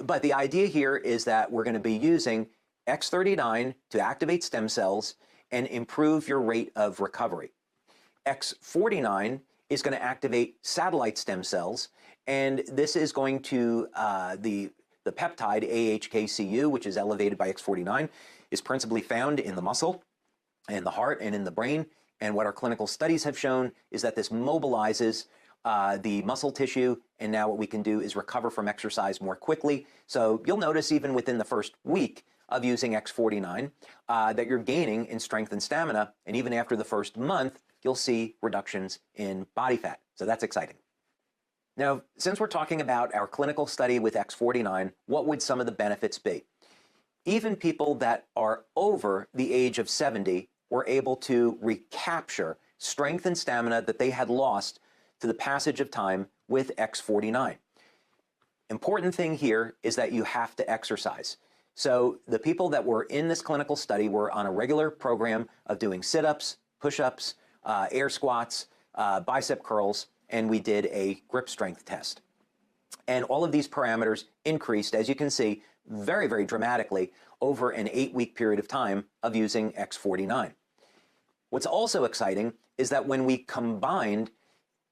But the idea here is that we're going to be using X39 to activate stem cells and improve your rate of recovery. X49 is going to activate satellite stem cells, and this is going to, the peptide AHKCU, which is elevated by X49, is principally found in the muscle and the heart and in the brain. And what our clinical studies have shown is that this mobilizes the muscle tissue, and now what we can do is recover from exercise more quickly. So you'll notice even within the first week of using X49 that you're gaining in strength and stamina, and even after the first month, you'll see reductions in body fat. So that's exciting. Now, since we're talking about our clinical study with X49, what would some of the benefits be? Even people that are over the age of 70 were able to recapture strength and stamina that they had lost to the passage of time with X49. Important thing here is that you have to exercise. So the people that were in this clinical study were on a regular program of doing sit-ups, push-ups, air squats, bicep curls, and we did a grip strength test. And all of these parameters increased, as you can see, very, very dramatically over an 8-week period of time of using X49. What's also exciting is that when we combined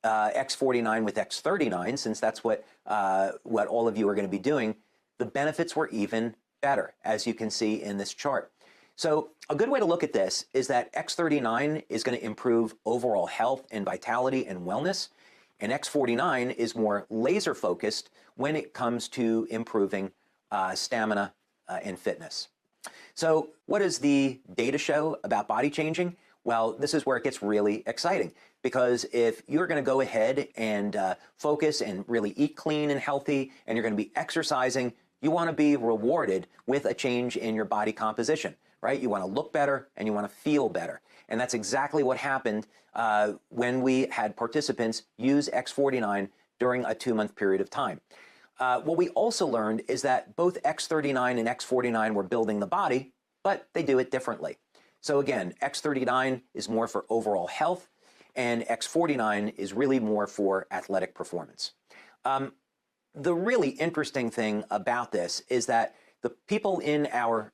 X49 with X39, since that's what all of you are going to be doing, the benefits were even better, as you can see in this chart. So a good way to look at this is that X39 is going to improve overall health and vitality and wellness, and X49 is more laser focused when it comes to improving stamina and fitness. So what does the data show about body changing? Well, this is where it gets really exciting, because if you're going to go ahead and focus and really eat clean and healthy, and you're going to be exercising, you want to be rewarded with a change in your body composition, right? You want to look better and you want to feel better. And that's exactly what happened when we had participants use X49 during a 2-month period of time. What we also learned is that both X39 and X49 were building the body, but they do it differently. So again, X39 is more for overall health, and X49 is really more for athletic performance. The really interesting thing about this is that the people in our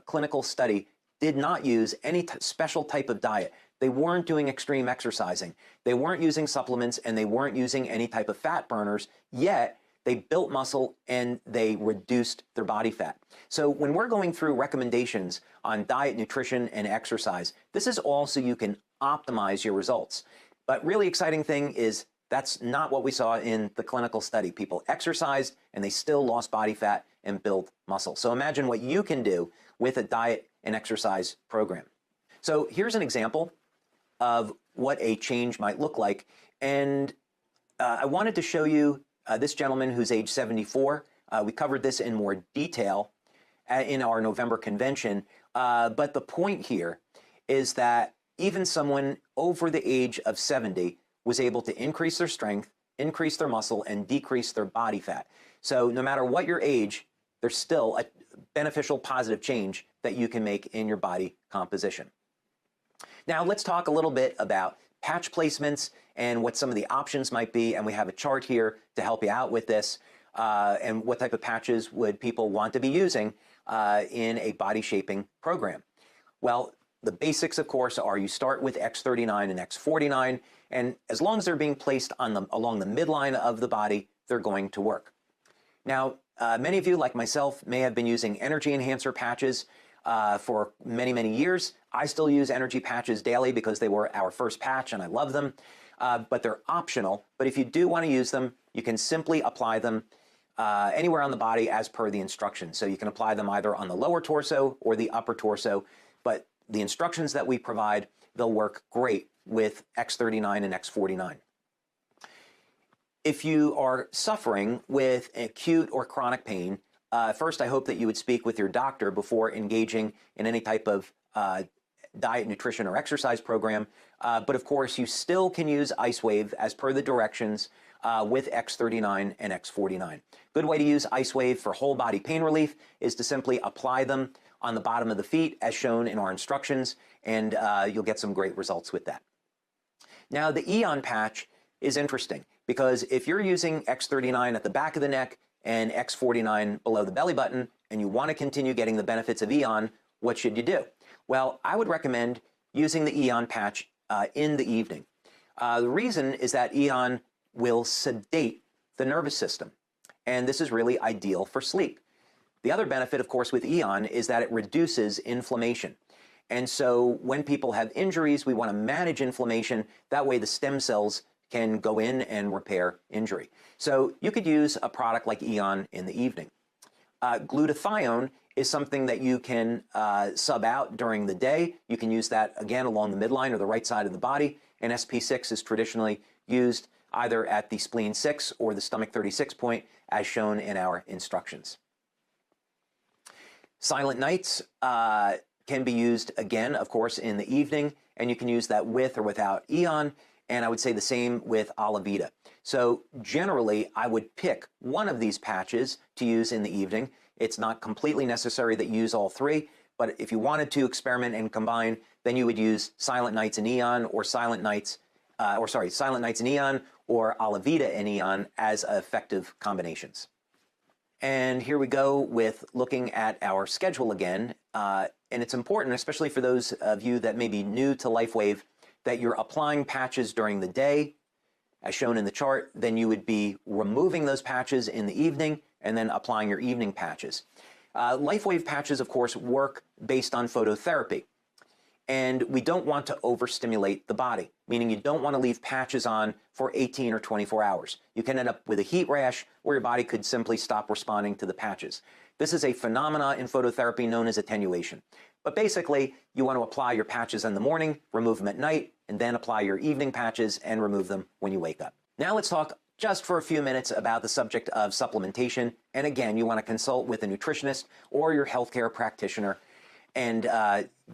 clinical study did not use any special type of diet. They weren't doing extreme exercising. They weren't using supplements, and they weren't using any type of fat burners, yet they built muscle and they reduced their body fat. So when we're going through recommendations on diet, nutrition, and exercise, this is all so you can optimize your results. But really exciting thing is that's not what we saw in the clinical study. People exercised and they still lost body fat and built muscle. So imagine what you can do with a diet and exercise program. So here's an example of what a change might look like. And I wanted to show you this gentleman who's age 74. We covered this in more detail in our November convention. But the point here is that even someone over the age of 70 was able to increase their strength, increase their muscle, and decrease their body fat. So no matter what your age, there's still a beneficial positive change that you can make in your body composition. Now let's talk a little bit about patch placements and what some of the options might be, and we have a chart here to help you out with this, and what type of patches would people want to be using in a body shaping program. Well, the basics, of course, are you start with X39 and X49, and as long as they're being placed on along the midline of the body, they're going to work. Now, many of you, like myself, may have been using energy enhancer patches for many, many years. I still use energy patches daily because they were our first patch and I love them, but they're optional. But if you do want to use them, you can simply apply them anywhere on the body as per the instructions. So you can apply them either on the lower torso or the upper torso, but the instructions that we provide, they'll work great with X39 and X49. If you are suffering with acute or chronic pain, first I hope that you would speak with your doctor before engaging in any type of diet, nutrition, or exercise program. But of course, you still can use IceWave as per the directions with X39 and X49. Good way to use IceWave for whole body pain relief is to simply apply them on the bottom of the feet as shown in our instructions, and you'll get some great results with that. Now the Eon patch is interesting because if you're using X39 at the back of the neck, and X49 below the belly button, and you want to continue getting the benefits of Eon, what should you do? Well, I would recommend using the Eon patch in the evening. The reason is that Eon will sedate the nervous system, and this is really ideal for sleep. The other benefit, of course, with Eon is that it reduces inflammation. And so when people have injuries, we want to manage inflammation. That way the stem cells can go in and repair injury. So you could use a product like Eon in the evening. Glutathione is something that you can sub out during the day. You can use that, again, along the midline or the right side of the body. And SP6 is traditionally used either at the spleen 6 or the stomach 36 point, as shown in our instructions. Silent nights can be used, again, of course, in the evening, and you can use that with or without Eon, and I would say the same with Alavida. So generally, I would pick one of these patches to use in the evening. It's not completely necessary that you use all three, but if you wanted to experiment and combine, then you would use Silent Nights in Eon or Silent Nights in Eon or Alavida in Eon as effective combinations. And here we go with looking at our schedule again. And it's important, especially for those of you that may be new to LifeWave, that you're applying patches during the day, as shown in the chart. Then you would be removing those patches in the evening and then applying your evening patches. LifeWave patches, of course, work based on phototherapy. And we don't want to overstimulate the body, meaning you don't want to leave patches on for 18 or 24 hours. You can end up with a heat rash or your body could simply stop responding to the patches. This is a phenomena in phototherapy known as attenuation. But basically, you want to apply your patches in the morning, remove them at night, and then apply your evening patches and remove them when you wake up. Now let's talk just for a few minutes about the subject of supplementation. And again, you want to consult with a nutritionist or your healthcare practitioner and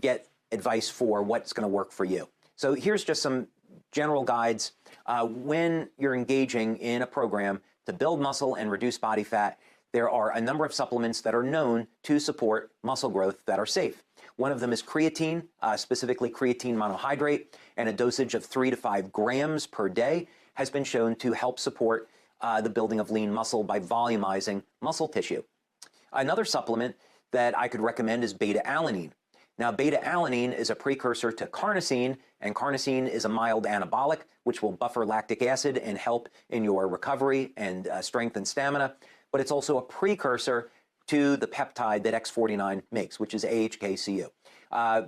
get advice for what's going to work for you. So here's just some general guides. When you're engaging in a program to build muscle and reduce body fat, there are a number of supplements that are known to support muscle growth that are safe. One of them is creatine, specifically creatine monohydrate, and a dosage of 3 to 5 grams per day has been shown to help support the building of lean muscle by volumizing muscle tissue. Another supplement that I could recommend is beta-alanine. Now, beta-alanine is a precursor to carnosine, and carnosine is a mild anabolic, which will buffer lactic acid and help in your recovery and strength and stamina. But it's also a precursor to the peptide that X49 makes, which is AHKCU.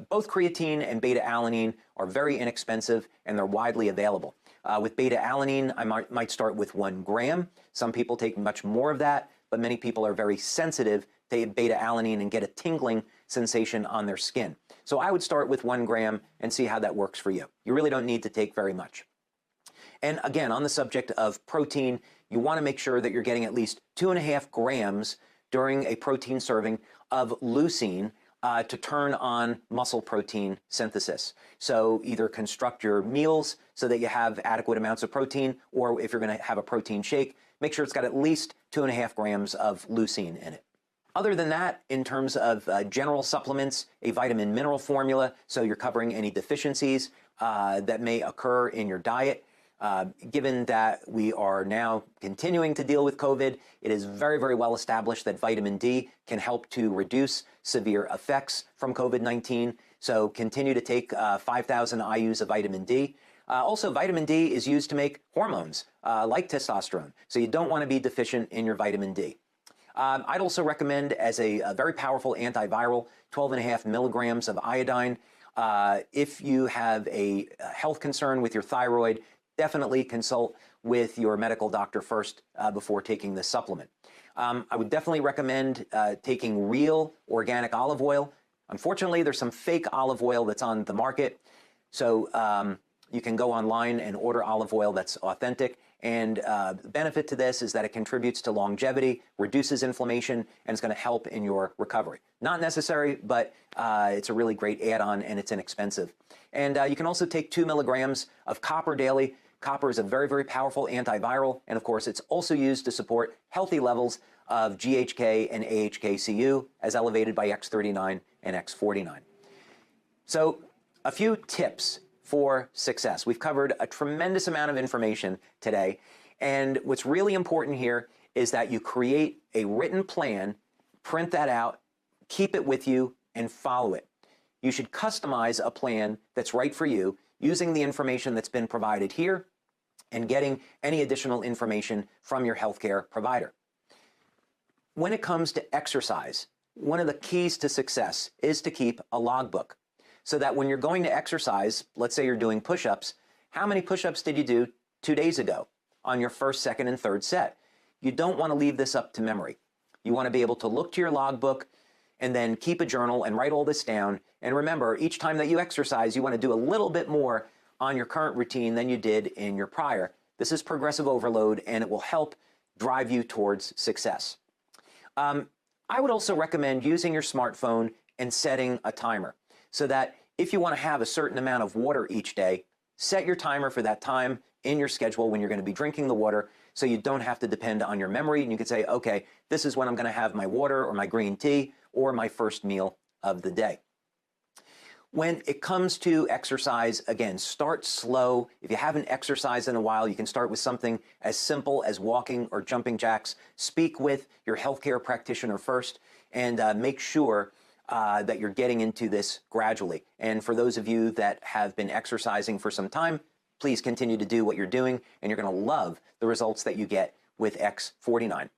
Both creatine and beta-alanine are very inexpensive, and they're widely available. With beta-alanine, I might start with 1 gram. Some people take much more of that, but many people are very sensitive to beta-alanine and get a tingling sensation on their skin. So I would start with 1 gram and see how that works for you. You really don't need to take very much. And again, on the subject of protein, you want to make sure that you're getting at least 2.5 grams during a protein serving of leucine to turn on muscle protein synthesis. So either construct your meals so that you have adequate amounts of protein, or if you're going to have a protein shake, make sure it's got at least 2.5 grams of leucine in it. Other than that, in terms of general supplements, a vitamin mineral formula, so you're covering any deficiencies that may occur in your diet. Given that we are now continuing to deal with COVID, it is very, very well established that vitamin D can help to reduce severe effects from COVID-19. So continue to take 5,000 IUs of vitamin D. Also, vitamin D is used to make hormones like testosterone. So you don't want to be deficient in your vitamin D. I'd also recommend as a very powerful antiviral, 12.5 milligrams of iodine. If you have a health concern with your thyroid, definitely consult with your medical doctor first before taking this supplement. I would definitely recommend taking real organic olive oil. Unfortunately, there's some fake olive oil that's on the market. So you can go online and order olive oil that's authentic. And the benefit to this is that it contributes to longevity, reduces inflammation, and it's going to help in your recovery. Not necessary, but it's a really great add-on and it's inexpensive. And you can also take 2 milligrams of copper daily. Copper is a very, very powerful antiviral. And of course, it's also used to support healthy levels of GHK and AHKCU as elevated by X39 and X49. So a few tips for success. We've covered a tremendous amount of information today. And what's really important here is that you create a written plan, print that out, keep it with you, and follow it. You should customize a plan that's right for you using the information that's been provided here and getting any additional information from your healthcare provider. When it comes to exercise, one of the keys to success is to keep a logbook so that when you're going to exercise, let's say you're doing push-ups, how many push-ups did you do 2 days ago on your first, second, and third set? You don't want to leave this up to memory. You want to be able to look to your logbook and then keep a journal and write all this down. And remember, each time that you exercise, you want to do a little bit more on your current routine than you did in your prior. This is progressive overload, and it will help drive you towards success. I would also recommend using your smartphone and setting a timer so that if you want to have a certain amount of water each day, set your timer for that time in your schedule when you're going to be drinking the water so you don't have to depend on your memory. And you can say, okay, this is when I'm going to have my water or my green tea or my first meal of the day. When it comes to exercise, again, start slow. If you haven't exercised in a while, you can start with something as simple as walking or jumping jacks. Speak with your healthcare practitioner first and make sure that you're getting into this gradually. And for those of you that have been exercising for some time, please continue to do what you're doing, and you're going to love the results that you get with X49.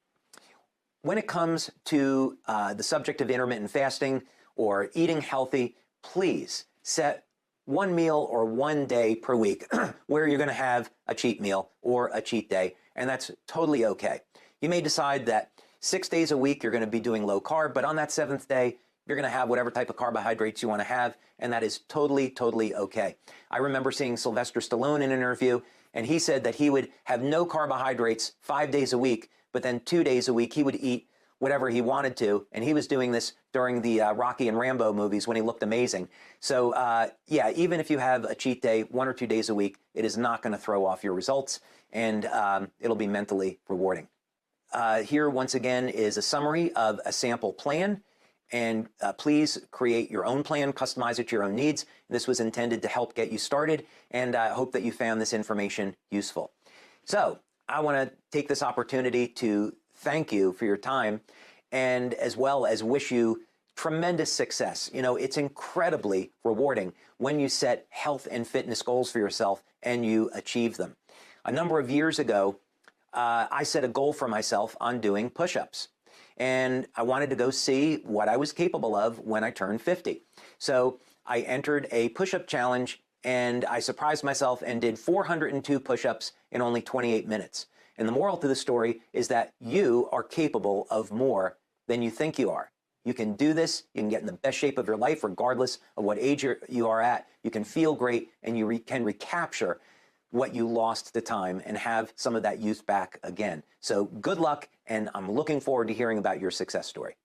When it comes to the subject of intermittent fasting or eating healthy, please set one meal or one day per week where you're going to have a cheat meal or a cheat day, and that's totally okay. You may decide that 6 days a week you're going to be doing low carb, but on that 7th day, you're going to have whatever type of carbohydrates you want to have, and that is totally, totally okay. I remember seeing Sylvester Stallone in an interview, and he said that he would have no carbohydrates 5 days a week, but then 2 days a week he would eat whatever he wanted to, and he was doing this during the Rocky and Rambo movies when he looked amazing. So yeah, even if you have a cheat day 1 or 2 days a week, it is not going to throw off your results, and it'll be mentally rewarding. Here, once again, is a summary of a sample plan, and please create your own plan, customize it to your own needs. This was intended to help get you started, and I hope that you found this information useful. So I want to take this opportunity to thank you for your time, and as well as wish you tremendous success. You know, it's incredibly rewarding when you set health and fitness goals for yourself and you achieve them. A number of years ago, I set a goal for myself on doing push-ups, and I wanted to go see what I was capable of when I turned 50. So I entered a push-up challenge, and I surprised myself and did 402 push-ups in only 28 minutes. And the moral to the story is that you are capable of more than you think you are. You can do this. You can get in the best shape of your life regardless of what age you are at. You can feel great, and you can recapture what you lost to time and have some of that youth back again. So good luck, and I'm looking forward to hearing about your success story.